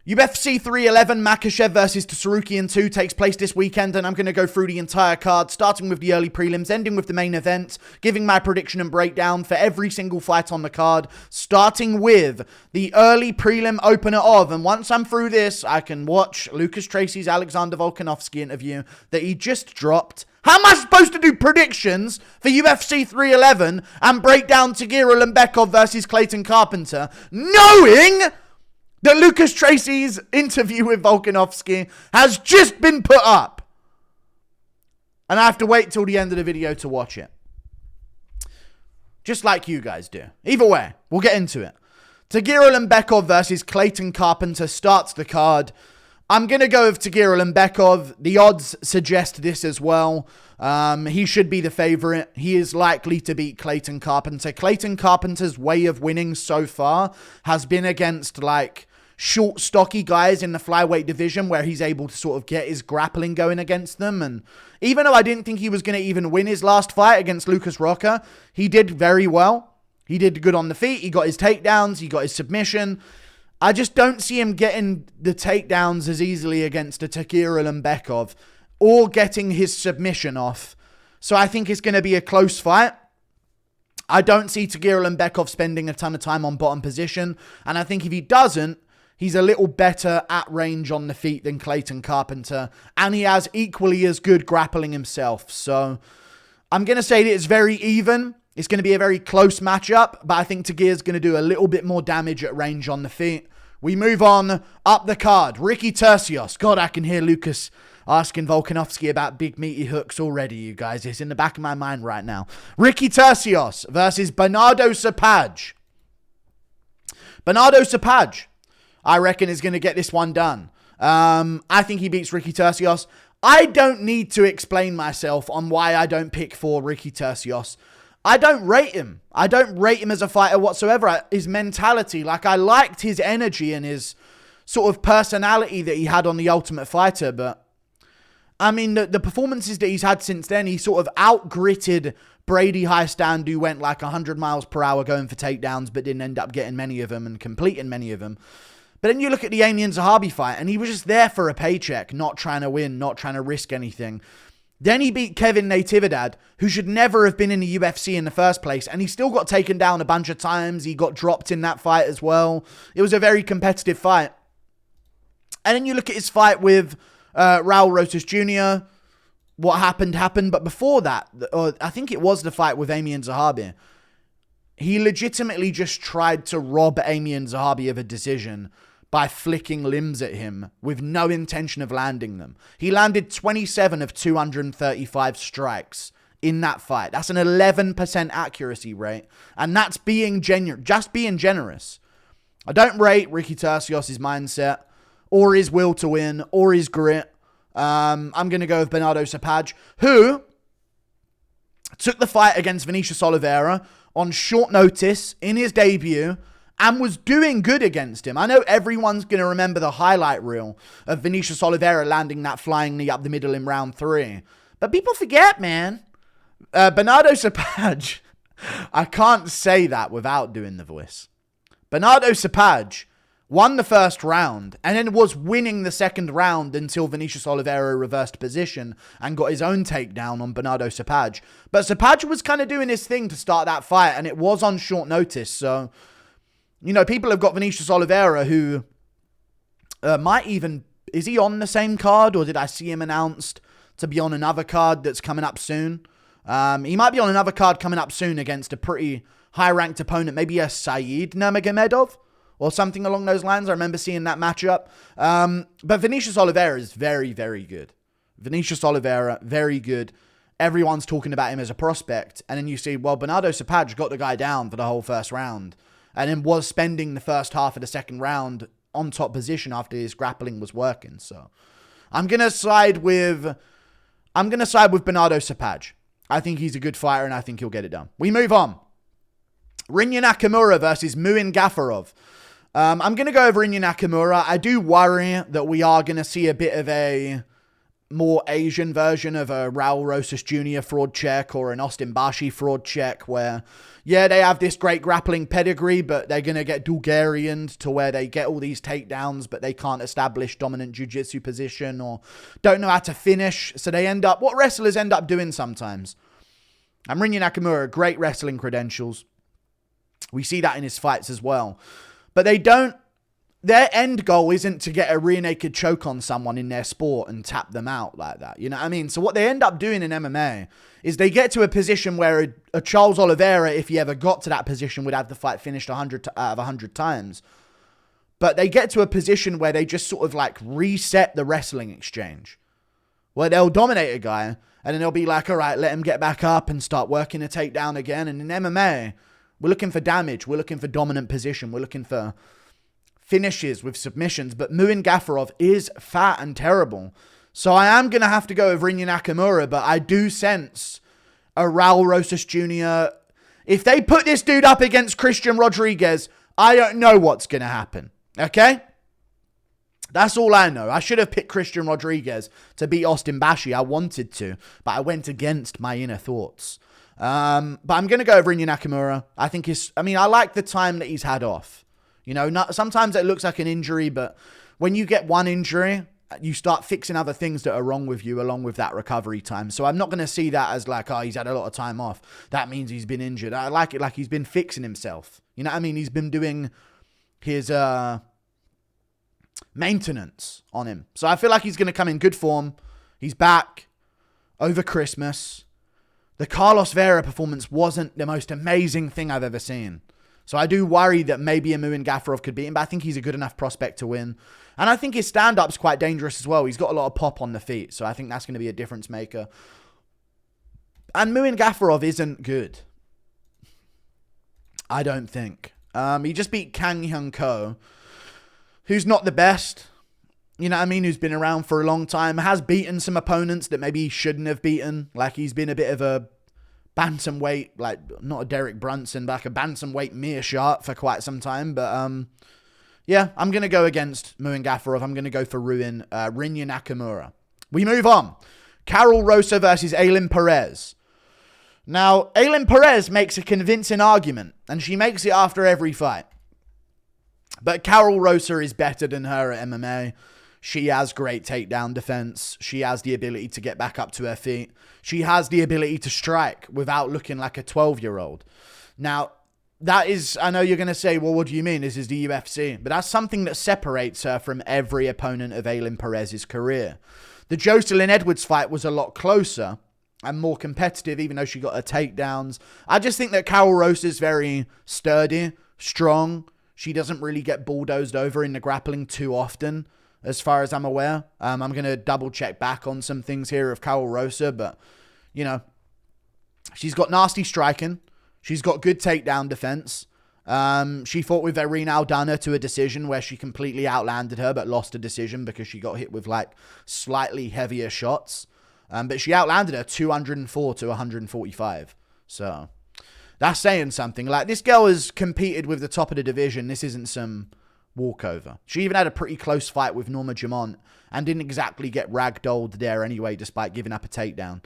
UFC 311 Makhachev versus Tsarukyan 2 takes place this weekend, and I'm going to go through the entire card, starting with the early prelims, ending with the main event, giving my prediction and breakdown for every single fight on the card, starting with the early prelim opener of, and once I'm through this, I can watch Lucas Tracy's Alexander Volkanovski interview that he just dropped. How am I supposed to do predictions for UFC 311 and break down Tagir Ulabenkov versus Clayton Carpenter, knowing that Lucas Tracy's interview with Volkanovski has just been put up? And I have to wait till the end of the video to watch it. Just like you guys do. Either way, we'll get into it. Tagir Ulabenkov versus Clayton Carpenter starts the card. I'm going to go with Tagir Ulabenkov. The odds suggest this as well. He should be the favorite. He is likely to beat Clayton Carpenter. Clayton Carpenter's way of winning so far has been against like short, stocky guys in the flyweight division where he's able to sort of get his grappling going against them. And even though I didn't think he was going to even win his last fight against Lucas Roca, he did very well. He did good on the feet. He got his takedowns. He got his submission. I just don't see him getting the takedowns as easily against a Tagir Ulabenkov or getting his submission off. So I think it's going to be a close fight. I don't see Tagir Ulabenkov spending a ton of time on bottom position. And I think if he doesn't, he's a little better at range on the feet than Clayton Carpenter. And he has equally as good grappling himself. So I'm going to say that it's very even. It's going to be a very close matchup, but I think Tagir's going to do a little bit more damage at range on the feet. We move on up the card. Ricky Turcios. God, I can hear Lucas asking Volkanovski about big meaty hooks already, you guys. It's in the back of my mind right now. Ricky Turcios versus Benardo Sopaj. Benardo Sopaj, I reckon, is going to get this one done. I think he beats Ricky Turcios. I don't need to explain myself on why I don't pick for Ricky Turcios. I don't rate him. I don't rate him as a fighter whatsoever. His mentality, like I liked his energy and his sort of personality that he had on The Ultimate Fighter, but I mean, the performances that he's had since then, he sort of out-gritted Brady Highstand, who went like 100 miles per hour going for takedowns, but didn't end up getting many of them and completing many of them. But then you look at the Amy and Zahabi fight, and he was just there for a paycheck, not trying to win, not trying to risk anything. Then he beat Kevin Natividad, who should never have been in the UFC in the first place, and he still got taken down a bunch of times. He got dropped in that fight as well. It was a very competitive fight. And then you look at his fight with Raul Rosas Jr. What happened, but before that, I think it was the fight with Amy and Zahabi, he legitimately just tried to rob Amy and Zahabi of a decision by flicking limbs at him with no intention of landing them. He landed 27 of 235 strikes in that fight. That's an 11% accuracy rate. And that's being just being generous. I don't rate Ricky Turcios' mindset or his will to win or his grit. I'm going to go with Benardo Sopaj, who took the fight against Vinicius Oliveira on short notice in his debut and was doing good against him. I know everyone's going to remember the highlight reel of Vinicius Oliveira landing that flying knee up the middle in round 3. But people forget, man. Benardo Sopaj, I can't say that without doing the voice. Benardo Sopaj won the first round and then was winning the second round until Vinicius Oliveira reversed position and got his own takedown on Benardo Sopaj. But Sopaj was kind of doing his thing to start that fight, and it was on short notice, so you know, people have got Vinicius Oliveira, who might even... Is he on the same card, or did I see him announced to be on another card that's coming up soon? He might be on another card coming up soon against a pretty high-ranked opponent, maybe a Saeed Nurmagomedov or something along those lines. I remember seeing that matchup. But Vinicius Oliveira is very, very good. Vinicius Oliveira, very good. Everyone's talking about him as a prospect. And then you see, well, Benardo Sopaj got the guy down for the whole first round, and then was spending the first half of the second round on top position after his grappling was working. So I'm going to side with Benardo Sopaj. I think he's a good fighter, and I think he'll get it done. We move on. Rinya Nakamura versus Muin Gafurov. I'm going to go over Rinya Nakamura. I do worry that we are going to see a bit of a more Asian version of a Raul Rosas Jr. fraud check or an Austin Bashi fraud check where, yeah, they have this great grappling pedigree, but they're going to get Bulgarianed to where they get all these takedowns, but they can't establish dominant jiu-jitsu position or don't know how to finish. So they end up, what wrestlers end up doing sometimes. And Rinya Nakamura, great wrestling credentials. We see that in his fights as well. But they don't, their end goal isn't to get a rear naked choke on someone in their sport and tap them out like that. You know what I mean? So what they end up doing in MMA is they get to a position where a Charles Oliveira, if he ever got to that position, would have the fight finished 100 out of 100 times. But they get to a position where they just sort of like reset the wrestling exchange. Where they'll dominate a guy and then they'll be like, all right, let him get back up and start working a takedown again. And in MMA, we're looking for damage. We're looking for dominant position. We're looking for finishes with submissions, but Muin Gafurov is fat and terrible. So I am going to have to go with Rinya Nakamura, but I do sense a Raul Rosas Jr. If they put this dude up against Christian Rodriguez, I don't know what's going to happen. Okay? That's all I know. I should have picked Christian Rodriguez to beat Austin Bashi. I wanted to, but I went against my inner thoughts. But I'm going to go with Rinya Nakamura. I like the time that he's had off. You know, sometimes it looks like an injury, but when you get one injury, you start fixing other things that are wrong with you along with that recovery time. So I'm not going to see that as like, oh, he's had a lot of time off. That means he's been injured. I like it like he's been fixing himself. You know what I mean? He's been doing his maintenance on him. So I feel like he's going to come in good form. He's back over Christmas. The Carlos Vera performance wasn't the most amazing thing I've ever seen. So I do worry that maybe a Muin Gafurov could beat him, but I think he's a good enough prospect to win. And I think his stand-up's quite dangerous as well. He's got a lot of pop on the feet, so I think that's going to be a difference maker. And Muin Gafurov isn't good. I don't think. He just beat Kang Hyun Ko, who's not the best. You know what I mean? Who's been around for a long time. Has beaten some opponents that maybe he shouldn't have beaten. Like he's been a bit of a bantamweight, like not a Derek Brunson, but like a bantamweight Meerschaert for quite some time. But yeah, I'm going to go against Muin Gafurov. I'm going to go for Rinya Nakamura. We move on. Karol Rosa versus Aalin Perez. Now, Aalin Perez makes a convincing argument, and she makes it after every fight. But Karol Rosa is better than her at MMA. She has great takedown defense. She has the ability to get back up to her feet. She has the ability to strike without looking like a 12-year-old. Now, that is, I know you're going to say, well, what do you mean? This is the UFC. But that's something that separates her from every opponent of Aalin Perez's career. The Jocelyn Edwards fight was a lot closer and more competitive, even though she got her takedowns. I just think that Karol Rosa is very sturdy, strong. She doesn't really get bulldozed over in the grappling too often, as far as I'm aware. I'm going to double check back on some things here of Karol Rosa, but, you know, she's got nasty striking. She's got good takedown defense. She fought with Irene Aldana to a decision where she completely outlanded her, but lost a decision because she got hit with like slightly heavier shots. But she outlanded her 204 to 145. So that's saying something. Like, this girl has competed with the top of the division. This isn't some walkover. She even had a pretty close fight with Norma Jamont and didn't exactly get ragdolled there anyway, despite giving up a takedown.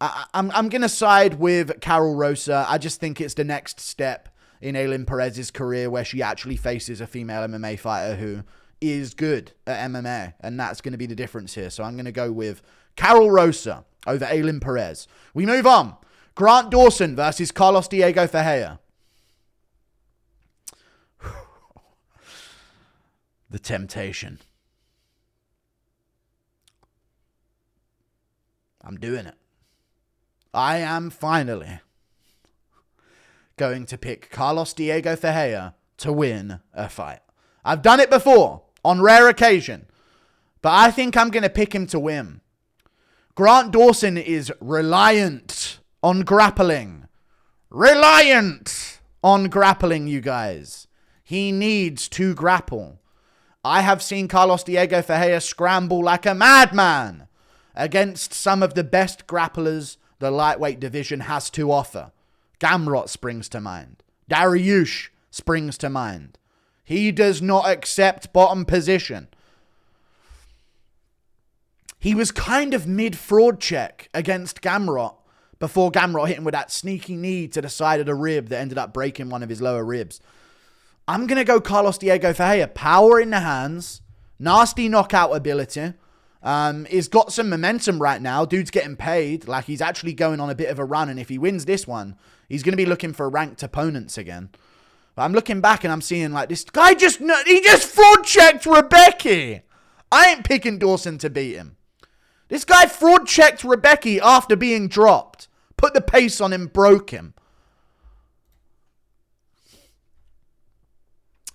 I'm going to side with Karol Rosa. I just think it's the next step in Aalin Perez's career where she actually faces a female MMA fighter who is good at MMA, and that's going to be the difference here. So I'm going to go with Karol Rosa over Aalin Perez. We move on. Grant Dawson versus Carlos Diego Ferreira. The temptation. I'm doing it. I am finally going to pick Carlos Diego Ferreira to win a fight. I've done it before, on rare occasion, but I think I'm going to pick him to win. Grant Dawson is reliant on grappling. Reliant on grappling, you guys. He needs to grapple. I have seen Carlos Diego Ferreira scramble like a madman against some of the best grapplers the lightweight division has to offer. Gamrot springs to mind. Dariush springs to mind. He does not accept bottom position. He was kind of mid-fraud check against Gamrot before Gamrot hit him with that sneaky knee to the side of the rib that ended up breaking one of his lower ribs. I'm going to go Carlos Diego Ferreira. Power in the hands. Nasty knockout ability. He's got some momentum right now. Dude's getting paid. Like, he's actually going on a bit of a run. And if he wins this one, he's going to be looking for ranked opponents again. But I'm looking back and I'm seeing, like, this guy he just fraud checked Rebecca. I ain't picking Dawson to beat him. This guy fraud checked Rebecca after being dropped. Put the pace on him, broke him.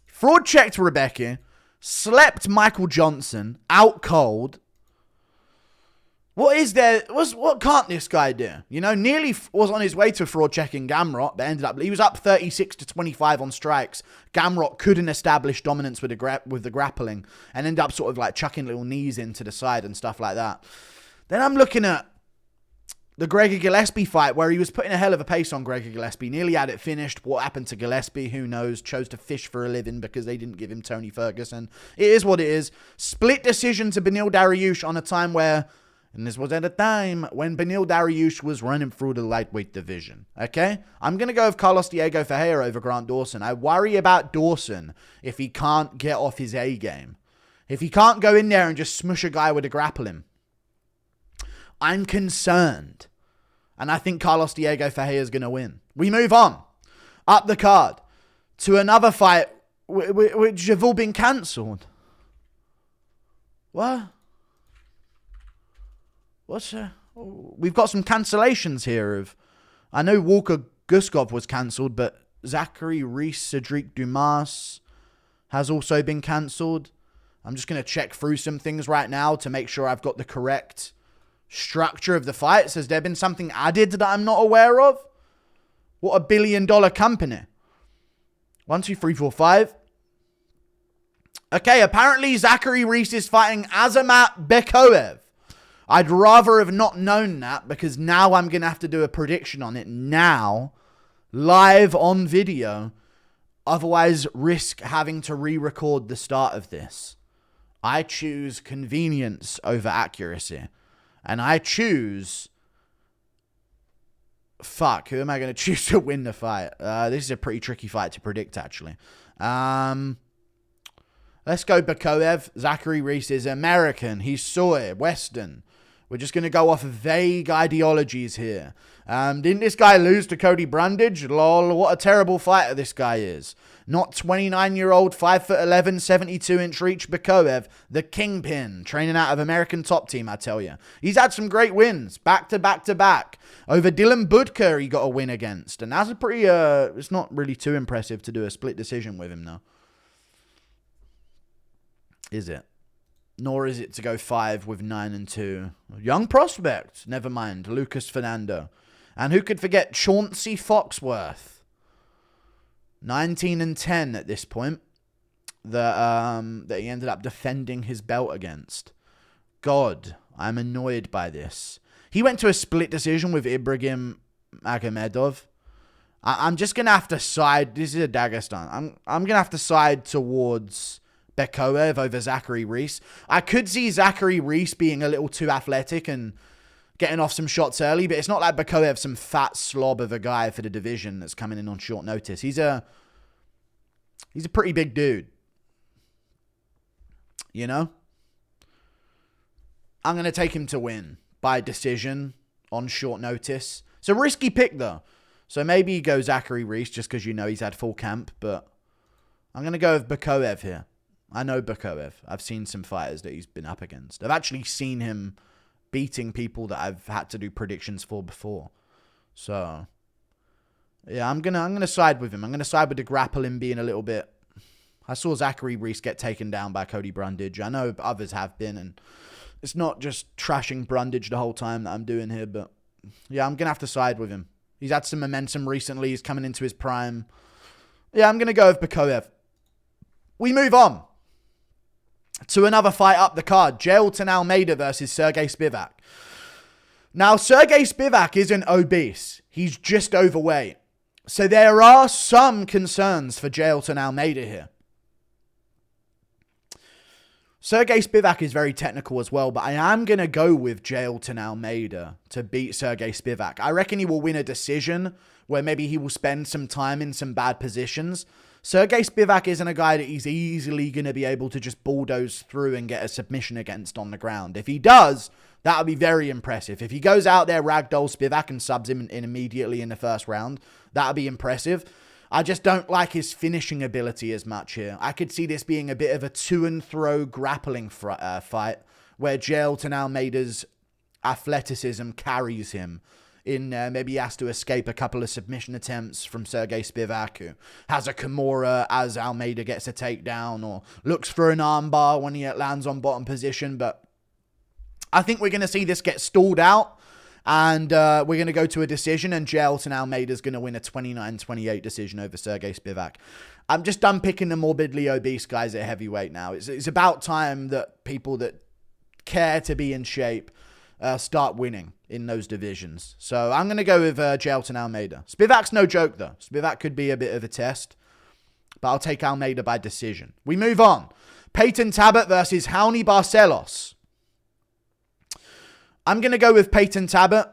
Fraud checked Rebecca. Slept Michael Johnson out cold. What is there? What can't this guy do? You know, nearly was on his way to fraud checking Gamrot, but ended up, he was up 36-25 on strikes. Gamrot couldn't establish dominance with the grappling and ended up sort of like chucking little knees into the side and stuff like that. Then I'm looking at the Gregor Gillespie fight where he was putting a hell of a pace on Gregor Gillespie. Nearly had it finished. What happened to Gillespie? Who knows? Chose to fish for a living because they didn't give him Tony Ferguson. It is what it is. Split decision to Beneil Dariush on a time where, and this was at a time when Beneil Dariush was running through the lightweight division. Okay? I'm going to go with Carlos Diego Ferreira over Grant Dawson. I worry about Dawson if he can't get off his A game. If he can't go in there and just smush a guy with a grappling. I'm concerned. And I think Carlos Diego Ferreira is going to win. We move on. Up the card. To another fight which have all been cancelled. What? We've got some cancellations here of... I know Walker Guskov was cancelled, but Zachary Reese, Cedric Dumas has also been cancelled. I'm just going to check through some things right now to make sure I've got the correct structure of the fights. Has there been something added that I'm not aware of? What a $1 billion company. 1, 2, 3, 4, 5. Okay, apparently Zachary Reese is fighting Azamat Bekoev. I'd rather have not known that because now I'm going to have to do a prediction on it now, live on video. Otherwise, risk having to re-record the start of this. I choose convenience over accuracy. And I choose... Fuck, who am I going to choose to win the fight? This is a pretty tricky fight to predict, actually. Let's go Bekoev. Zachary Reese is American. He's soy, Western. We're just going to go off of vague ideologies here. Didn't this guy lose to Cody Brundage? Lol, what a terrible fighter this guy is. Not 29-year-old, 5'11", 72-inch reach Bekoev, the kingpin, training out of American Top Team, I tell you. He's had some great wins, back to back to back. Over Dylan Budka, he got a win against. And that's a pretty, it's not really too impressive to do a split decision with him, though. Is it? Nor is it to go 5 with 9-2. Young prospect. Never mind. Lucas Fernando. And who could forget Chauncey Foxworth? 19-10 at this point. That he ended up defending his belt against. God, I'm annoyed by this. He went to a split decision with Ibrahim Magomedov. I'm just going to have to side. This is a Dagestan. I'm going to have to side towards Bekoev over Zachary Reese. I could see Zachary Reese being a little too athletic and getting off some shots early, but it's not like Bekoev, some fat slob of a guy for the division that's coming in on short notice. He's a pretty big dude. You know? I'm going to take him to win by decision on short notice. It's a risky pick, though. So maybe you go Zachary Reese just because you know he's had full camp, but I'm going to go with Bekoev here. I know Bekoev. I've seen some fighters that he's been up against. I've actually seen him beating people that I've had to do predictions for before. So, yeah, I'm gonna side with him. I'm gonna side with the grappling being a little bit. I saw Zachary Reese get taken down by Cody Brundage. I know others have been, and it's not just trashing Brundage the whole time that I'm doing here, but yeah, I'm gonna have to side with him. He's had some momentum recently. He's coming into his prime. Yeah, I'm gonna go with Bekoev. We move on to another fight up the card. Jailton Almeida versus Sergey Spivak. Now, Sergey Spivak isn't obese. He's just overweight. So there are some concerns for Jailton Almeida here. Sergey Spivak is very technical as well, but I am going to go with Jailton Almeida to beat Sergey Spivak. I reckon he will win a decision where maybe he will spend some time in some bad positions. Sergey Spivak isn't a guy that he's easily going to be able to just bulldoze through and get a submission against on the ground. If he does, that would be very impressive. If he goes out there, ragdoll Spivak and subs him in immediately in the first round, that would be impressive. I just don't like his finishing ability as much here. I could see this being a bit of a to-and-throw grappling fight where Jailton Almeida's athleticism carries him. Maybe he has to escape a couple of submission attempts from Sergey Spivak, who has a Kimura as Almeida gets a takedown, or looks for an armbar when he lands on bottom position. But I think we're going to see this get stalled out. And we're going to go to a decision, and Jailton Almeida's going to win a 29-28 decision over Sergey Spivak. I'm just done picking the morbidly obese guys at heavyweight now. It's about time that people that care to be in shape start winning in those divisions. So I'm going to go with Jailton Almeida. Spivak's no joke, though. Spivak could be a bit of a test, but I'll take Almeida by decision. We move on. Peyton Tabet versus Raoni Barcelos. I'm going to go with Peyton Tabet.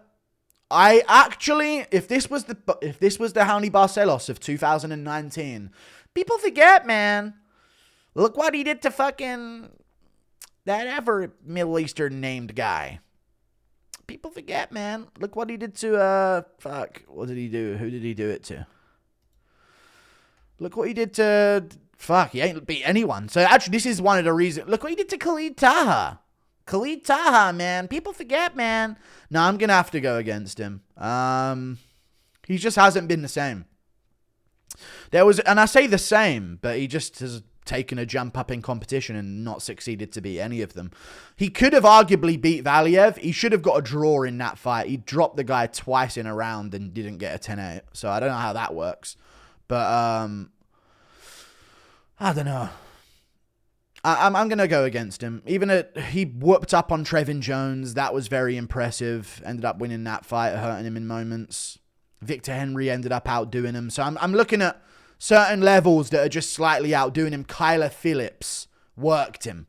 I actually, if this was the Raoni Barcelos of 2019, people forget, man. Look what he did to fucking that ever Middle Eastern named guy. People forget, man. Look what he did to, what did he do? Who did he do it to? Look what he did to, he ain't beat anyone. So actually, this is one of the reasons. Look what he did to Khalid Taha. Khalid Taha, man. People forget, man. No, I'm going to have to go against him. He just hasn't been the same. And I say the same, but he just has taken a jump up in competition and not succeeded to beat any of them. He could have arguably beat Valiev. He should have got a draw in that fight. He dropped the guy twice in a round and didn't get a 10-8. So I don't know how that works. But, I don't know. I'm going to go against him. He whooped up on Trevin Jones. That was very impressive. Ended up winning that fight, hurting him in moments. Victor Henry ended up outdoing him. So I'm looking at certain levels that are just slightly outdoing him. Kyler Phillips worked him.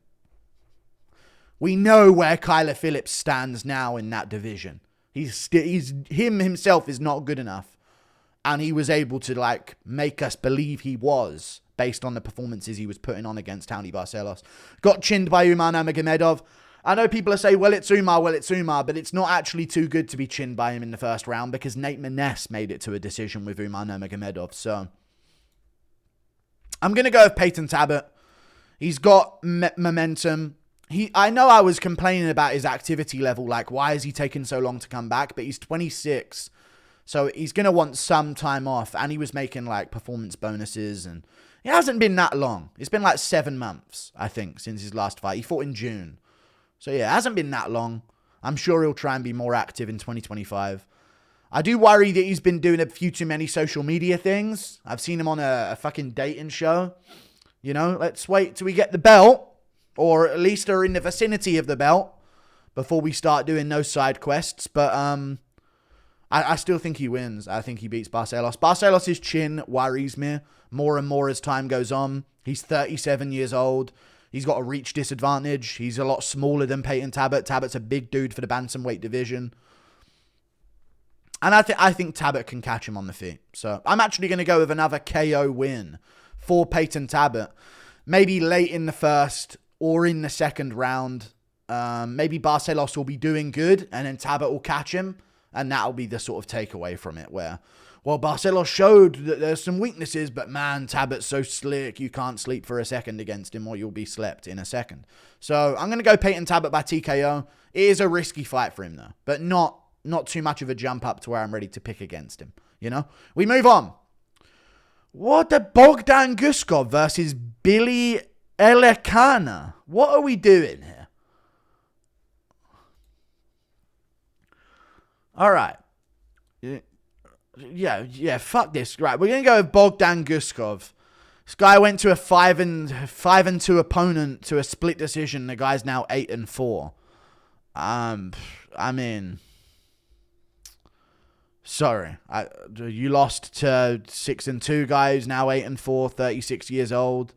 We know where Kyler Phillips stands now in that division. Him himself is not good enough. And he was able to make us believe he was, based on the performances he was putting on against Raoni Barcelos. Got chinned by Umar Nurmagomedov. I know people are saying, well, it's Umar, but it's not actually too good to be chinned by him in the first round because Nate Maness made it to a decision with Umar Nurmagomedov. So I'm going to go with Peyton Tabet. He's got momentum. I know I was complaining about his activity level, why is he taking so long to come back? But he's 26. So he's going to want some time off. And he was making performance bonuses, and it hasn't been that long. It's been 7 months, I think, since his last fight. He fought in June. So yeah, it hasn't been that long. I'm sure he'll try and be more active in 2025. I do worry that he's been doing a few too many social media things. I've seen him on a fucking dating show. Let's wait till we get the belt, or at least are in the vicinity of the belt, before we start doing those side quests. But I still think he wins. I think he beats Barcelos. Barcelos' chin worries me more and more as time goes on. He's 37 years old. He's got a reach disadvantage. He's a lot smaller than Peyton Tabet. Tabet's a big dude for the bantamweight division. And I think Tabet can catch him on the feet. So I'm actually going to go with another KO win for Peyton Tabet. Maybe late in the first or in the second round. Maybe Barcelos will be doing good and then Tabet will catch him. And that'll be the sort of takeaway from it where, well, Barcelos showed that there's some weaknesses, but man, Tabet's so slick, you can't sleep for a second against him or you'll be slept in a second. So I'm going to go Peyton Tabet by TKO. It is a risky fight for him though, but not too much of a jump up to where I'm ready to pick against him. We move on. What the Bogdan Guskov versus Billy Elekana? What are we doing here? All right. Yeah, fuck this. Right, we're going to go with Bogdan Guskov. This guy went to a 5-2 opponent to a split decision. The guy's now 8-4. Sorry. You lost to 6-2 guy who's now 8-4, 36 years old.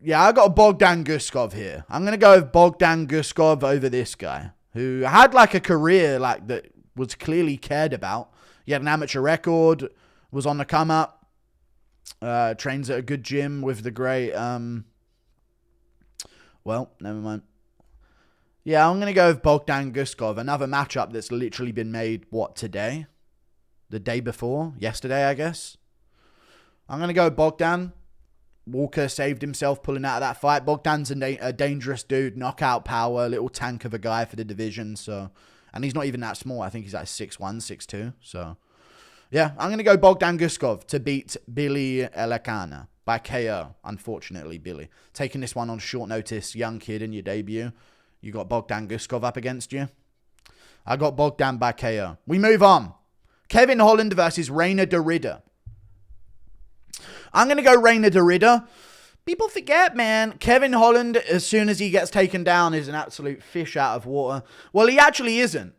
Yeah, I got Bogdan Guskov here. I'm going to go with Bogdan Guskov over this guy, who had like a career like that was clearly cared about. He had an amateur record, was on the come up, trains at a good gym with the great, well, never mind. Yeah, I'm going to go with Bogdan Guskov, another matchup that's literally been made, today? The day before? Yesterday, I guess. I'm going to go with Bogdan. Walker saved himself pulling out of that fight. Bogdan's a dangerous dude, knockout power, little tank of a guy for the division. So, and he's not even that small. I think he's like 6'1", 6'2". So, yeah, I'm going to go Bogdan Guskov to beat Billy Elakana by KO. Unfortunately, Billy. Taking this one on short notice, young kid in your debut. You got Bogdan Guskov up against you. I got Bogdan by KO. We move on. Kevin Holland versus Reina Derrida. I'm going to go Reina Derrida. People forget, man. Kevin Holland, as soon as he gets taken down, is an absolute fish out of water. Well, he actually isn't.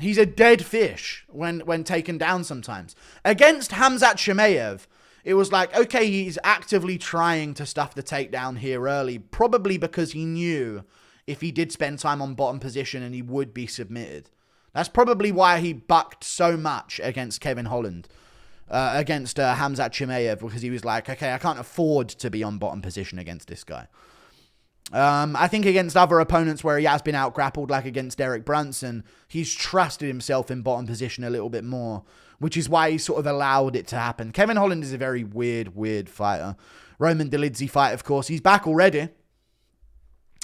He's a dead fish when taken down sometimes. Against Khamzat Chimaev, it was like, okay, he's actively trying to stuff the takedown here early, probably because he knew if he did spend time on bottom position and he would be submitted. That's probably why he bucked so much against Kevin Holland. Against Khamzat Chimaev, because he was like, okay, I can't afford to be on bottom position against this guy. I think against other opponents where he has been out-grappled, like against Derek Brunson, he's trusted himself in bottom position a little bit more, which is why he sort of allowed it to happen. Kevin Holland is a very weird fighter. Roman Dolidze fight, of course. He's back already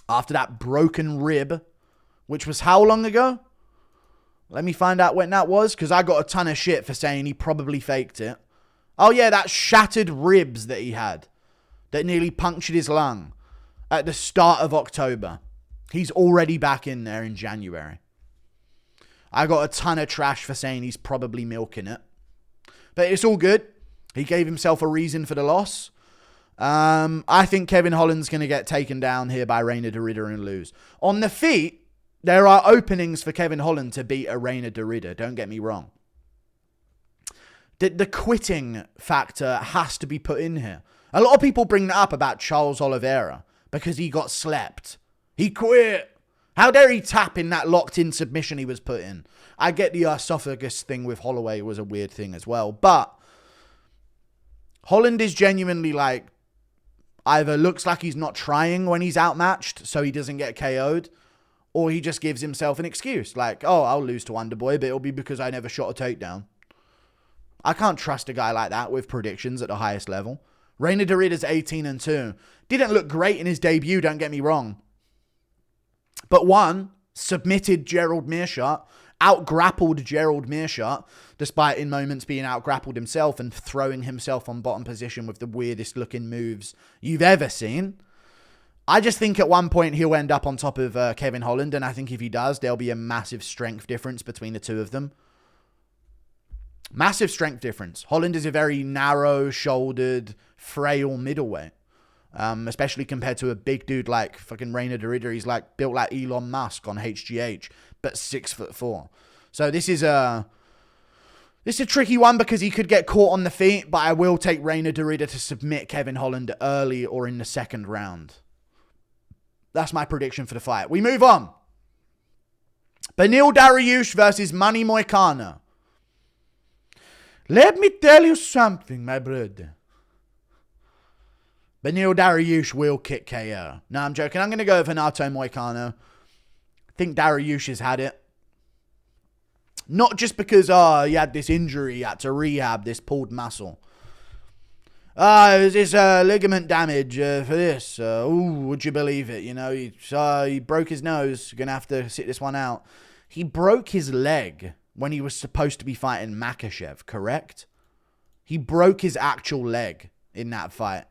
after that broken rib, which was how long ago? Let me find out when that was, because I got a ton of shit for saying he probably faked it. Oh, yeah, that shattered ribs that he had that nearly punctured his lung at the start of October. He's already back in there in January. I got a ton of trash for saying he's probably milking it. But it's all good. He gave himself a reason for the loss. I think Kevin Holland's going to get taken down here by Reina Derrida and lose. On the feet, there are openings for Kevin Holland to beat a Reina Derrida. Don't get me wrong. The quitting factor has to be put in here. A lot of people bring that up about Charles Oliveira because he got slept. He quit. How dare he tap in that locked-in submission he was put in? I get the esophagus thing with Holloway was a weird thing as well. But Holland is genuinely like, either looks like he's not trying when he's outmatched so he doesn't get KO'd, or he just gives himself an excuse. Like, oh, I'll lose to Wonderboy, but it'll be because I never shot a takedown. I can't trust a guy like that with predictions at the highest level. Reina Derrida's 18-2. Didn't look great in his debut, don't get me wrong. But one, submitted Gerald Meerschaert, out-grappled Gerald Meerschaert, despite in moments being out-grappled himself and throwing himself on bottom position with the weirdest-looking moves you've ever seen. I just think at one point he'll end up on top of Kevin Holland, and I think if he does, there'll be a massive strength difference between the two of them. Massive strength difference. Holland is a very narrow-shouldered, frail middleweight, especially compared to a big dude like fucking Reina Derrida. He's like built like Elon Musk on HGH, but 6'4". So this is a tricky one because he could get caught on the feet, but I will take Reina Derrida to submit Kevin Holland early or in the second round. That's my prediction for the fight. We move on. Beneil Dariush versus Manny Moicano. Let me tell you something, my brother. Beneil Dariush will kick KO. No, I'm joking. I'm going to go with Renato Moicano. I think Dariush has had it. Not just because, he had this injury, he had to rehab this pulled muscle. It was this ligament damage for this. Would you believe it? You know, he broke his nose. Going to have to sit this one out. He broke his leg when he was supposed to be fighting Makhachev, correct? He broke his actual leg in that fight.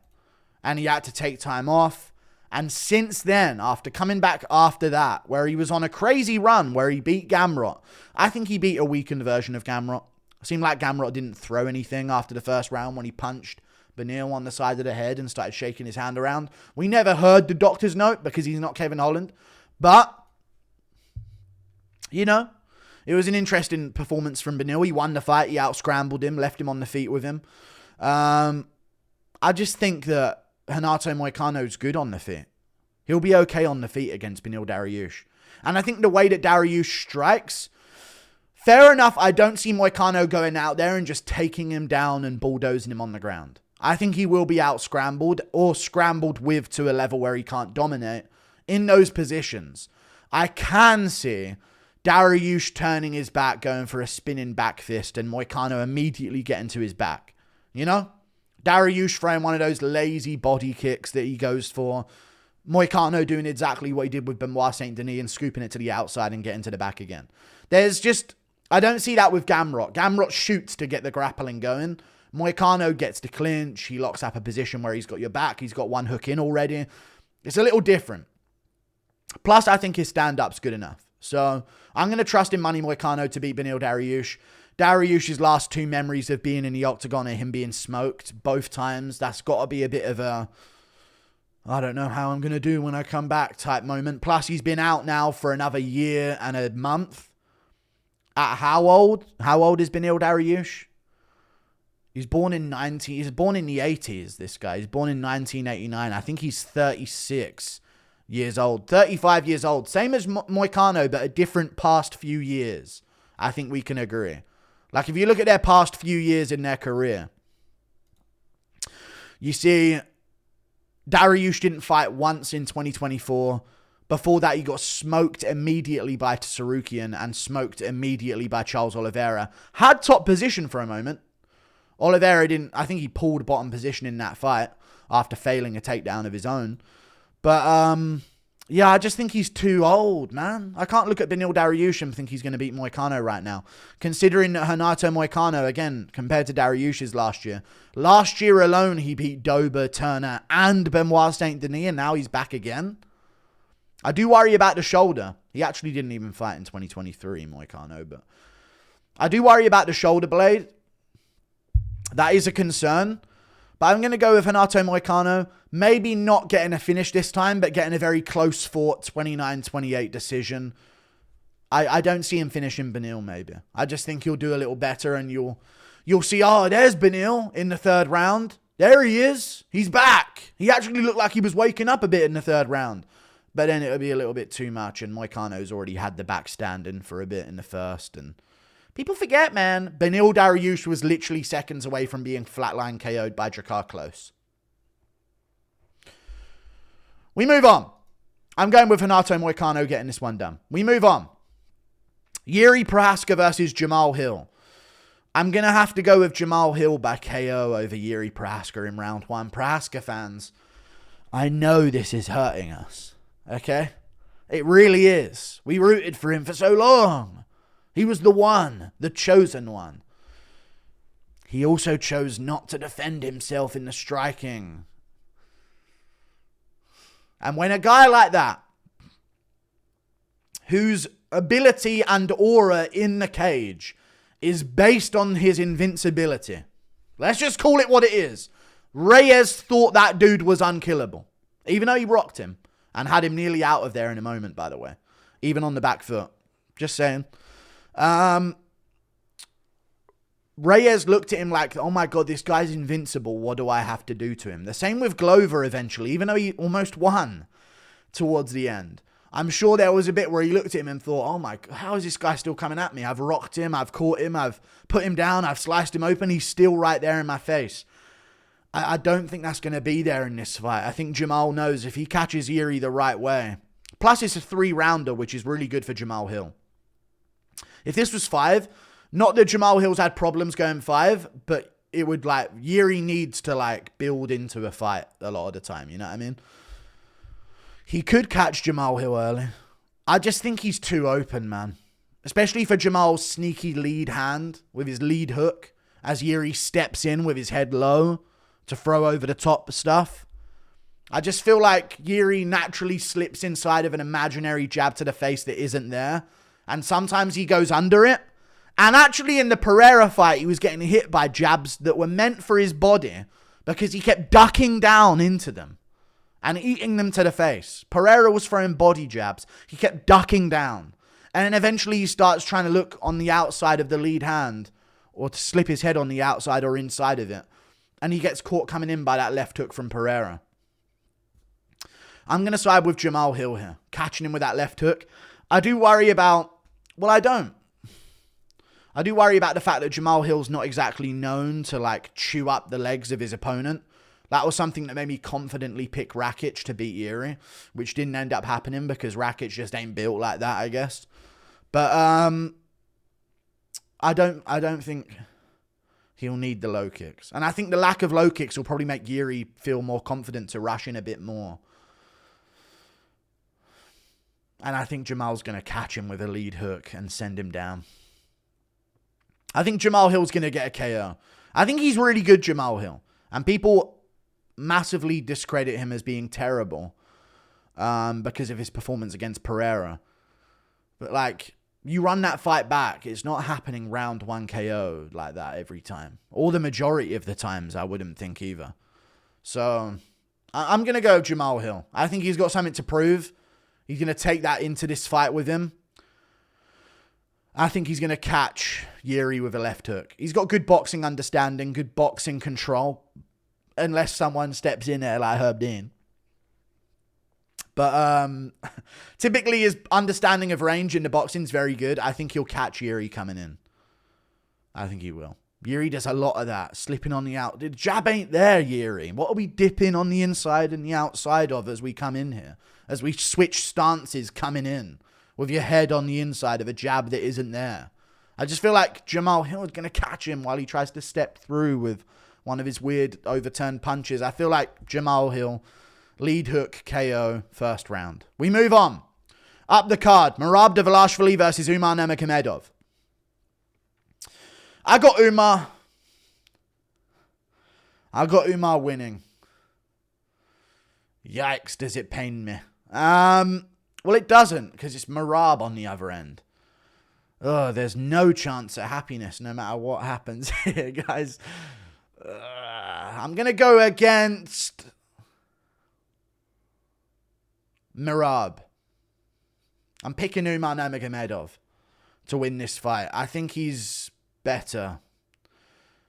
And he had to take time off. And since then, after coming back after that, where he was on a crazy run, where he beat Gamrot, I think he beat a weakened version of Gamrot. It seemed like Gamrot didn't throw anything after the first round when he punched Beneil on the side of the head and started shaking his hand around. We never heard the doctor's note because he's not Kevin Holland. But, you know, it was an interesting performance from Beneil. He won the fight. He out-scrambled him, left him on the feet with him. I just think that Renato Moicano's good on the feet. He'll be okay on the feet against Beneil Dariush. And I think the way that Dariush strikes, fair enough, I don't see Moicano going out there and just taking him down and bulldozing him on the ground. I think he will be out scrambled or scrambled with to a level where he can't dominate in those positions. I can see Dariush turning his back, going for a spinning back fist, and Moicano immediately getting to his back. You know? Dariush throwing one of those lazy body kicks that he goes for. Moicano doing exactly what he did with Benoit Saint-Denis and scooping it to the outside and getting to the back again. I don't see that with Gamrot. Gamrot shoots to get the grappling going. Moicano gets to clinch. He locks up a position where he's got your back. He's got one hook in already. It's a little different. Plus, I think his stand-up's good enough. So, I'm going to trust in money Moicano to beat Beneil Dariush. Dariush's last 2 memories of being in the octagon are him being smoked both times. That's got to be a bit of a, I don't know how I'm going to do when I come back type moment. Plus, he's been out now for another year and a month. At how old? How old is Beneil Dariush? He's born in the 80s, this guy. He's born in 1989. I think he's 36 years old. 35 years old. Same as Moicano, but a different past few years. I think we can agree. Like, if you look at their past few years in their career, you see Dariush didn't fight once in 2024. Before that, he got smoked immediately by Tsarukyan and smoked immediately by Charles Oliveira. Had top position for a moment. Oliveira didn't, I think he pulled bottom position in that fight after failing a takedown of his own. But, yeah, I just think he's too old, man. I can't look at Beneil Dariush and think he's going to beat Moicano right now. Considering that Renato Moicano, again, compared to Dariush's last year. Last year alone, he beat Dober, Turner, and Benoit Saint-Denis, and now he's back again. I do worry about the shoulder. He actually didn't even fight in 2023, Moicano, but I do worry about the shoulder blade. That is a concern. But I'm going to go with Renato Moicano. Maybe not getting a finish this time, but getting a very close fought 29-28 decision. I don't see him finishing Beneil, maybe. I just think he'll do a little better, and you'll see, oh, there's Beneil in the 3rd round. There he is. He's back. He actually looked like he was waking up a bit in the 3rd round. But then it'll be a little bit too much, and Moicano's already had the back standing for a bit in the 1st, and people forget, man. Beneil Dariush was literally seconds away from being flatline KO'd by Drakkar Klose. We move on. I'm going with Renato Moicano getting this one done. We move on. Yuri Prochazka versus Jamal Hill. I'm going to have to go with Jamal Hill by KO over Yuri Prochazka in round 1. Prochazka fans, I know this is hurting us. Okay? It really is. We rooted for him for so long. He was the one, the chosen one. He also chose not to defend himself in the striking. And when a guy like that, whose ability and aura in the cage is based on his invincibility, let's just call it what it is. Reyes thought that dude was unkillable, even though he rocked him and had him nearly out of there in a moment, by the way, even on the back foot. Just saying. Reyes looked at him like, oh my God, this guy's invincible. What do I have to do to him? The same with Glover eventually, even though he almost won towards the end. I'm sure there was a bit where he looked at him and thought, oh my God, how is this guy still coming at me? I've rocked him, I've caught him, I've put him down, I've sliced him open. He's still right there in my face. I don't think that's going to be there in this fight. I think Jamal knows if he catches Yuri the right way. Plus, it's a 3-rounder, which is really good for Jamal Hill. If this was 5, not that Jamal Hill's had problems going 5, but it would Yuri needs to build into a fight a lot of the time. You know what I mean? He could catch Jamal Hill early. I just think he's too open, man. Especially for Jamal's sneaky lead hand with his lead hook as Yuri steps in with his head low to throw over the top stuff. I just feel like Yuri naturally slips inside of an imaginary jab to the face that isn't there. And sometimes he goes under it. And actually in the Ferreira fight, he was getting hit by jabs that were meant for his body because he kept ducking down into them and eating them to the face. Ferreira was throwing body jabs. He kept ducking down. And then eventually he starts trying to look on the outside of the lead hand or to slip his head on the outside or inside of it. And he gets caught coming in by that left hook from Ferreira. I'm going to side with Jamal Hill here, catching him with that left hook. I do worry about... Well, I don't. I do worry about the fact that Jamal Hill's not exactly known to, like, chew up the legs of his opponent. That was something that made me confidently pick Rakic to beat Yuri, which didn't end up happening because Rakic just ain't built like that, I guess. But I don't think he'll need the low kicks. And I think the lack of low kicks will probably make Yuri feel more confident to rush in a bit more. And I think Jamal's going to catch him with a lead hook and send him down. I think Jamal Hill's going to get a KO. I think he's really good, Jamal Hill. And people massively discredit him as being terrible because of his performance against Ferreira. But, like, you run that fight back, it's not happening round 1 KO like that every time. Or the majority of the times, I wouldn't think either. So, I'm going to go with Jamal Hill. I think he's got something to prove. He's going to take that into this fight with him. I think he's going to catch Yuri with a left hook. He's got good boxing understanding, good boxing control. Unless someone steps in there like Herb Dean. But typically his understanding of range in the boxing is very good. I think he'll catch Yuri coming in. I think he will. Yuri does a lot of that. Slipping on the out. The jab ain't there, Yuri. What are we dipping on the inside and the outside of as we come in here? As we switch stances coming in. With your head on the inside of a jab that isn't there. I just feel like Jamal Hill is going to catch him while he tries to step through with one of his weird overturned punches. I feel like Jamal Hill, lead hook, KO, first round. We move on. Up the card, Merab Dvalishvili versus Umar Nurmagomedov. I got Umar winning. Yikes, does it pain me? Well, it doesn't, because it's Merab on the other end. Oh, there's no chance at happiness no matter what happens here, guys. I'm going to go against Merab. I'm picking Umar Nurmagomedov to win this fight. I think he's better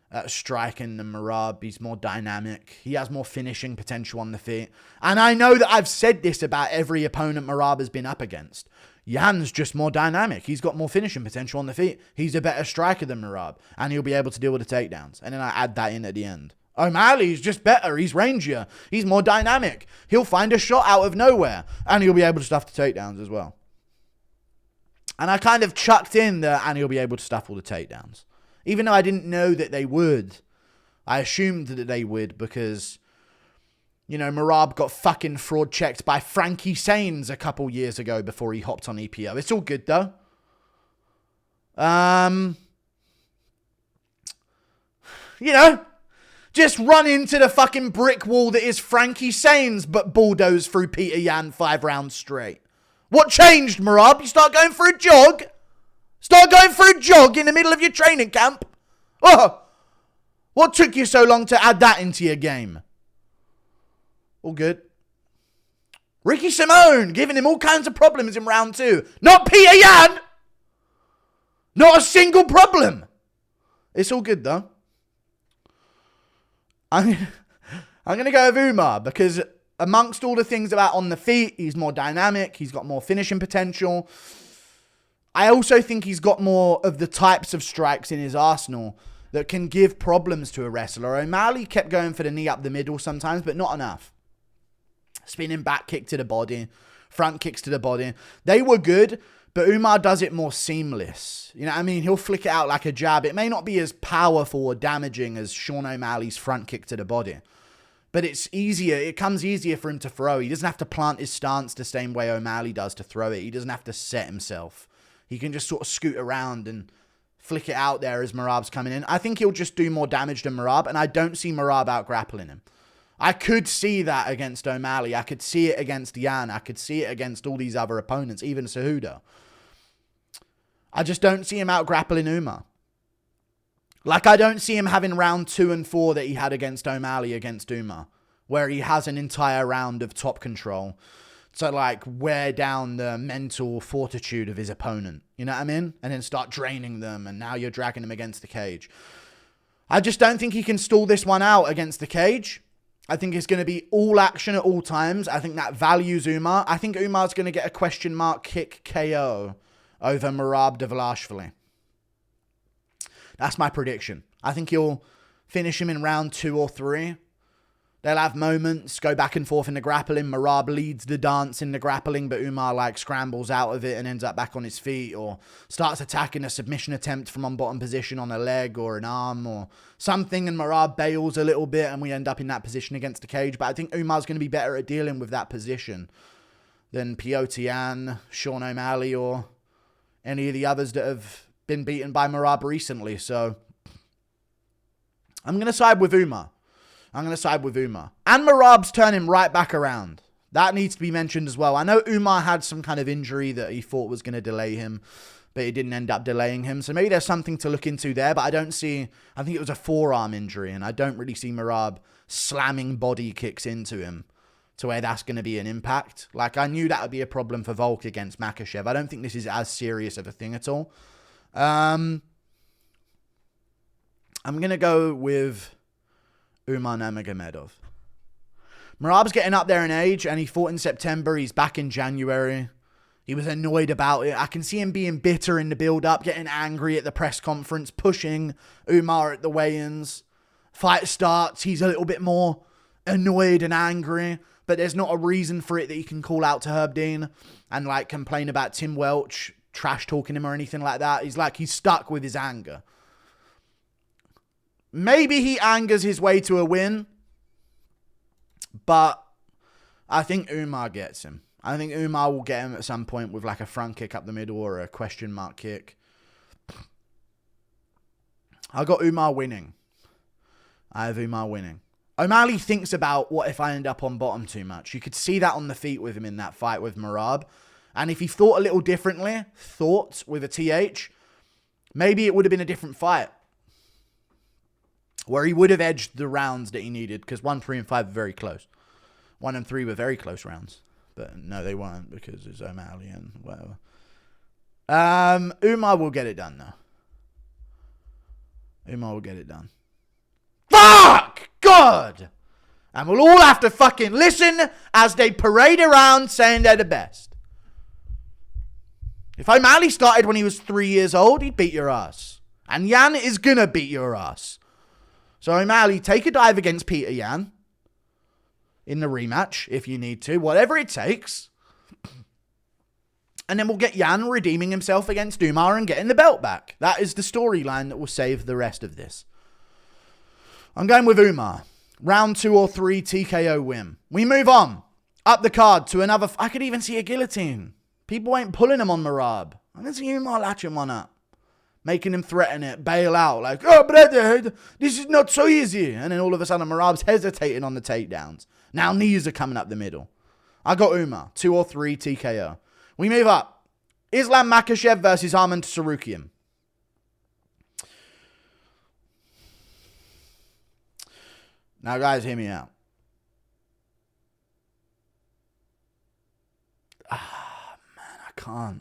at striking than Merab. He's more dynamic. He has more finishing potential on the feet. And I know that I've said this about every opponent Merab has been up against. Jan's just more dynamic. He's got more finishing potential on the feet. He's a better striker than Merab. And he'll be able to deal with the takedowns. And then I add that in at the end. O'Malley's just better. He's rangier. He's more dynamic. He'll find a shot out of nowhere. And he'll be able to stuff the takedowns as well. And I kind of chucked in the and he'll be able to stuff all the takedowns. Even though I didn't know that they would. I assumed that they would because, you know, Merab got fucking fraud checked by Frankie Sains a couple years ago before he hopped on EPO. It's all good though. You know, just run into the fucking brick wall that is Frankie Sains but bulldoze through Peter Yan 5 rounds straight. What changed, Merab? You start going for a jog? Start going for a jog in the middle of your training camp? Oh, what took you so long to add that into your game? All good. Ricky Simone giving him all kinds of problems in round 2. Not Peter Yan! Not a single problem. It's all good though. I'm going to go with Umar because amongst all the things about on the feet, he's more dynamic. He's got more finishing potential. I also think he's got more of the types of strikes in his arsenal that can give problems to a wrestler. O'Malley kept going for the knee up the middle sometimes, but not enough. Spinning back kick to the body, front kicks to the body. They were good, but Umar does it more seamless. You know what I mean? He'll flick it out like a jab. It may not be as powerful or damaging as Sean O'Malley's front kick to the body. But it's easier. It comes easier for him to throw. He doesn't have to plant his stance the same way O'Malley does to throw it. He doesn't have to set himself. He can just sort of scoot around and flick it out there as Merab's coming in. I think he'll just do more damage than Merab, and I don't see Merab out-grappling him. I could see that against O'Malley. I could see it against Yan. I could see it against all these other opponents, even Cejudo. I just don't see him out-grappling Umar. Like, I don't see him having round 2 and 4 that he had against O'Malley against Umar, where he has an entire round of top control to, like, wear down the mental fortitude of his opponent. You know what I mean? And then start draining them, and now you're dragging them against the cage. I just don't think he can stall this one out against the cage. I think it's going to be all action at all times. I think that values Umar. I think Umar's going to get a question mark kick KO over Merab Dvalishvili. That's my prediction. I think he'll finish him in round 2 or 3. They'll have moments, go back and forth in the grappling. Merab leads the dance in the grappling, but Umar like scrambles out of it and ends up back on his feet, or starts attacking a submission attempt from on bottom position on a leg or an arm or something, and Merab bails a little bit and we end up in that position against the cage. But I think Umar's going to be better at dealing with that position than Petr Yan, Sean O'Malley, or any of the others that have been beaten by Merab recently. So I'm going to side with Umar. And Merab's turning right back around. That needs to be mentioned as well. I know Umar had some kind of injury that he thought was going to delay him, but it didn't end up delaying him. So maybe there's something to look into there, but I think it was a forearm injury, and I don't really see Merab slamming body kicks into him to where that's going to be an impact. Like, I knew that would be a problem for Volk against Makhachev. I don't think this is as serious of a thing at all. I'm going to go with Umar Nurmagomedov. Merab's getting up there in age, and he fought in September. He's back in January. He was annoyed about it. I can see him being bitter in the build-up, getting angry at the press conference, pushing Umar at the weigh-ins. Fight starts, he's a little bit more annoyed and angry, but there's not a reason for it that he can call out to Herb Dean and like complain about Tim Welch trash-talking him or anything like that. He's stuck with his anger. Maybe he angers his way to a win, but I think Umar gets him. I think Umar will get him at some point with like a front kick up the middle or a question mark kick. I got Umar winning. I have Umar winning. O'Malley thinks about what if I end up on bottom too much. You could see that on the feet with him in that fight with Merab. And if he thought a little differently, with a TH, maybe it would have been a different fight, where he would have edged the rounds that he needed, because 1, 3, and 5 are very close. 1 and 3 were very close rounds. But no, they weren't, because it's O'Malley and whatever. Umar will get it done, though. Umar will get it done. Fuck! God! And we'll all have to fucking listen as they parade around saying they're the best. If O'Malley started when he was 3 years old, he'd beat your ass. And Yan is gonna beat your ass. So O'Malley, take a dive against Petr Yan in the rematch if you need to, whatever it takes. And then we'll get Yan redeeming himself against Umar and getting the belt back. That is the storyline that will save the rest of this. I'm going with Umar. Round 2 or 3 TKO win. We move on up the card to another. I could even see a guillotine. People ain't pulling him on Merab. I can see Umar latching one up, making him threaten it, bail out, like, oh, brother, this is not so easy. And then all of a sudden, Merab's hesitating on the takedowns. Now knees are coming up the middle. I got Umar, 2 or 3 TKO. We move up. Islam Makhachev versus Arman Tsarukyan. Now, guys, hear me out. I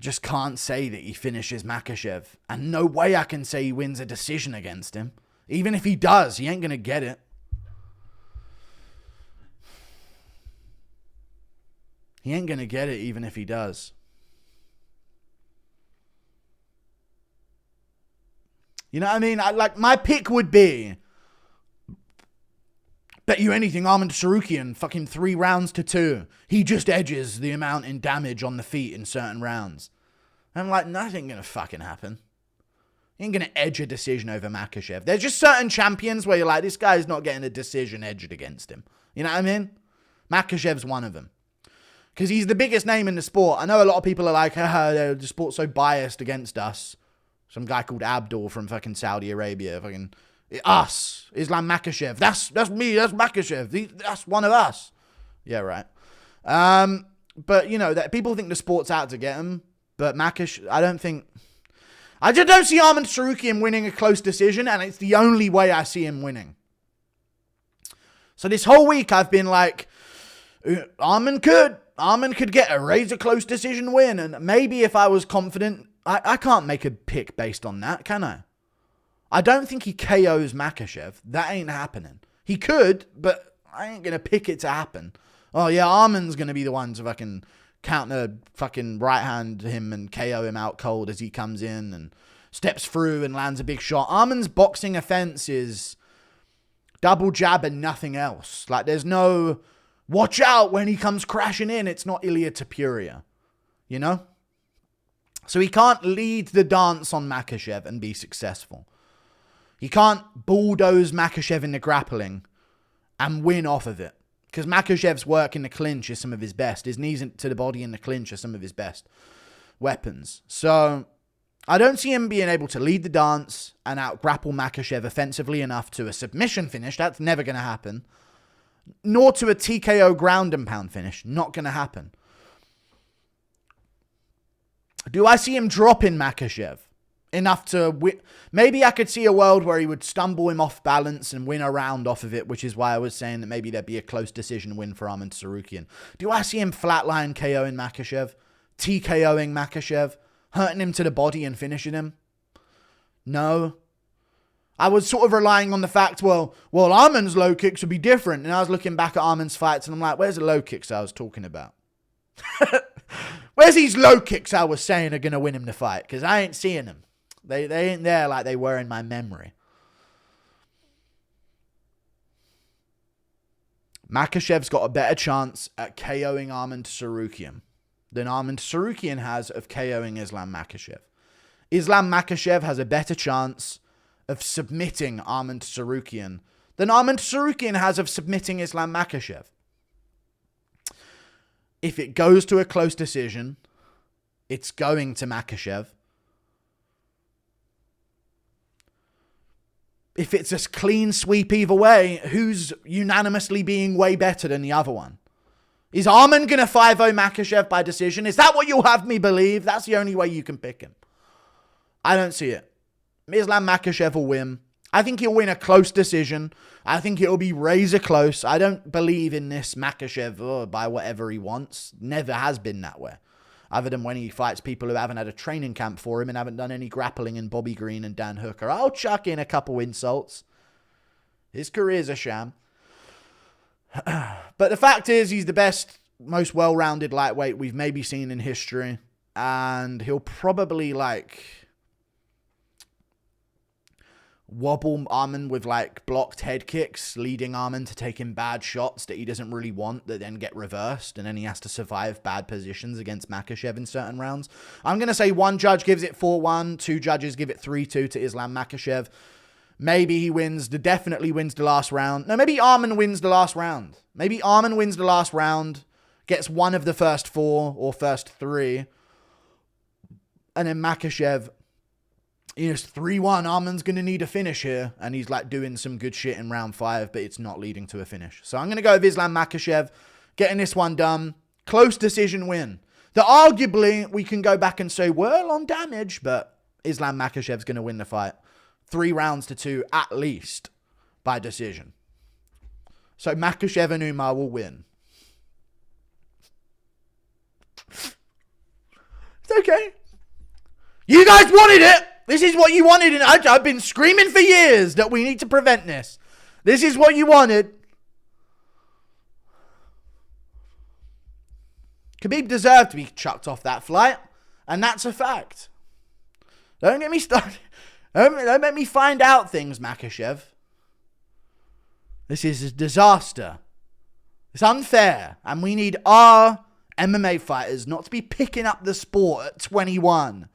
just can't say that he finishes Makhachev. And no way I can say he wins a decision against him. Even if he does, he ain't going to get it. He ain't going to get it even if he does. You know what I mean? My pick would be, bet you anything, Arman Tsarukyan, fucking 3 rounds to 2. He just edges the amount in damage on the feet in certain rounds. I'm like, nothing ain't gonna fucking happen. He ain't gonna edge a decision over Makhachev. There's just certain champions where you're like, this guy's not getting a decision edged against him. You know what I mean? Makhachev's one of them. Because he's the biggest name in the sport. I know a lot of people are like, the sport's so biased against us. Some guy called Abdul from fucking Saudi Arabia. Fucking us. Islam Makhachev. That's me. That's Makhachev. That's one of us. Yeah, right. But, you know, that people think the sport's out to get him. But Makhachev, I just don't see Arman Tsarukyan winning a close decision. And it's the only way I see him winning. So this whole week I've been like, Arman could get a razor close decision win. And maybe if I was confident, I can't make a pick based on that, can I? I don't think he KOs Makhachev. That ain't happening. He could, but I ain't going to pick it to happen. Oh, yeah, Arman's going to be the one to fucking counter fucking right hand him and KO him out cold as he comes in and steps through and lands a big shot. Arman's boxing offense is double jab and nothing else. Like, there's no watch out when he comes crashing in. It's not Ilia Topuria, you know? So he can't lead the dance on Makhachev and be successful. He can't bulldoze Makhachev into grappling and win off of it. Because Makhachev's work in the clinch is some of his best. His knees to the body in the clinch are some of his best weapons. So I don't see him being able to lead the dance and out-grapple Makhachev offensively enough to a submission finish. That's never going to happen. Nor to a TKO ground and pound finish. Not going to happen. Do I see him dropping Makhachev enough to win? Maybe I could see a world where he would stumble him off balance and win a round off of it, which is why I was saying that maybe there'd be a close decision win for Arman Tsarukyan. Do I see him flatline KOing Makhachev? TKOing Makhachev? Hurting him to the body and finishing him? No. I was sort of relying on the fact, well, Arman's low kicks would be different. And I was looking back at Arman's fights and I'm like, where's the low kicks I was talking about? Where's these low kicks I was saying are going to win him the fight? Because I ain't seeing them. They ain't there like they were in my memory. Makhachev's got a better chance at KOing Arman Tsarukyan than Arman Tsarukyan has of KOing Islam Makhachev. Islam Makhachev has a better chance of submitting Arman Tsarukyan than Arman Tsarukyan has of submitting Islam Makhachev. If it goes to a close decision, it's going to Makhachev. If it's a clean sweep either way, who's unanimously being way better than the other one? Is Arman going to 5-0 Makhachev by decision? Is that what you'll have me believe? That's the only way you can pick him. I don't see it. Islam Makhachev will win. I think he'll win a close decision. I think it'll be razor close. I don't believe in this Makhachev by whatever he wants. Never has been that way. Other than when he fights people who haven't had a training camp for him and haven't done any grappling in Bobby Green and Dan Hooker. I'll chuck in a couple insults. His career's a sham. But the fact is, he's the best, most well-rounded lightweight we've maybe seen in history. And he'll probably, wobble Arman with blocked head kicks, leading Arman to take him bad shots that he doesn't really want that then get reversed, and then he has to survive bad positions against Makhachev in certain rounds. I'm going to say one judge gives it 4-1, two judges give it 3-2 to Islam Makhachev. Maybe he definitely wins the last round. No, maybe Arman wins the last round. Maybe Arman wins the last round, gets one of the first 4 or first 3, and then Makhachev, 3-1, Arman's going to need a finish here. And he's doing some good shit in round 5, but it's not leading to a finish. So I'm going to go with Islam Makhachev, getting this one done. Close decision win. That arguably we can go back and say, well, on damage, but Islam Makhachev's going to win the fight. 3 rounds to 2 at least by decision. So Makhachev and Umar will win. It's okay. You guys wanted it. This is what you wanted, and I've been screaming for years that we need to prevent this. This is what you wanted. Khabib deserved to be chucked off that flight, and that's a fact. Don't get me started. Don't make me find out things, Makhachev. This is a disaster. It's unfair, and we need our MMA fighters not to be picking up the sport at 21.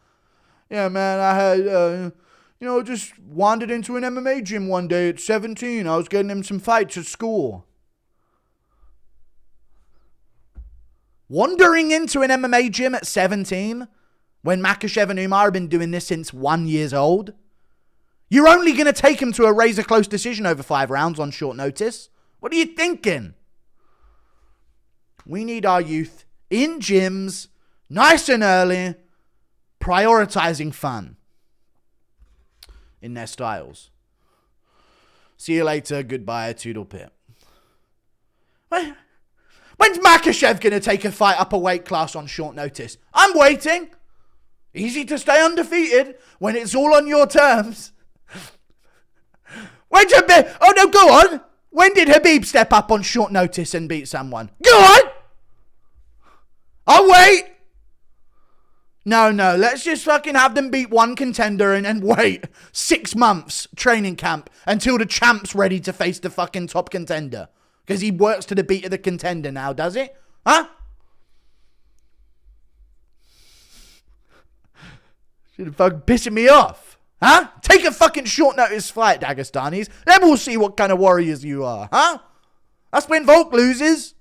Yeah, man, I had, just wandered into an MMA gym one day at 17. I was getting him some fights at school. Wandering into an MMA gym at 17, when Makhachev and Umar have been doing this since 1 year old? You're only going to take him to a razor-close decision over 5 rounds on short notice? What are you thinking? We need our youth in gyms, nice and early, prioritizing fun in their styles. See you later. Goodbye. Toodle pip. When's Makhachev going to take a fight up a weight class on short notice? I'm waiting. Easy to stay undefeated when it's all on your terms. When's Habib? Oh, no, go on. When did Habib step up on short notice and beat someone? Go on. I'll wait. No, let's just fucking have them beat one contender and wait 6 months training camp until the champ's ready to face the fucking top contender. Because he works to the beat of the contender now, does it? Huh? You're fucking pissing me off. Huh? Take a fucking short notice fight, Dagestanis. Then we'll see what kind of warriors you are. Huh? That's when Volk loses.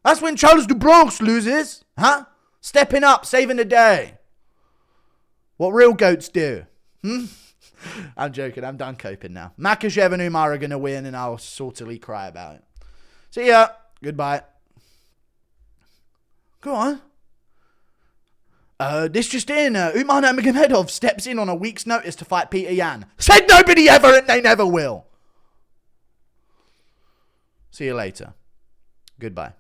That's when Charles Dubronx loses. Huh? Stepping up, saving the day. What real goats do. I'm joking. I'm done coping now. Makhachev and Umar are going to win and I'll sortily cry about it. See ya. Goodbye. Go on. This just in. Umar Nurmagomedov steps in on a week's notice to fight Peter Yan. Said nobody ever and they never will. See you later. Goodbye.